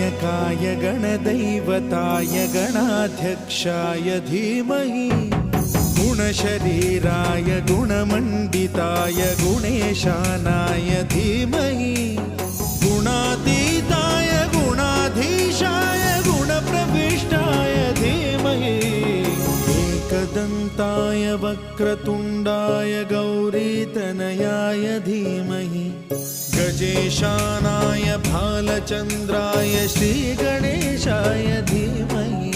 गणनायकाय गणदैवताय गणाध्यक्षाय धीमहि गुणशरीराय गुणमण्डिताय गुणेशानाय धीमहि गुणातीताय गुणाधीशाय गुणप्रविष्टाय धीमहि एकदन्ताय वक्रतुण्डाय गौरीतनयाय धीमहि गजेशानाय भालचन्द्राय श्रीगणेशाय धीमहि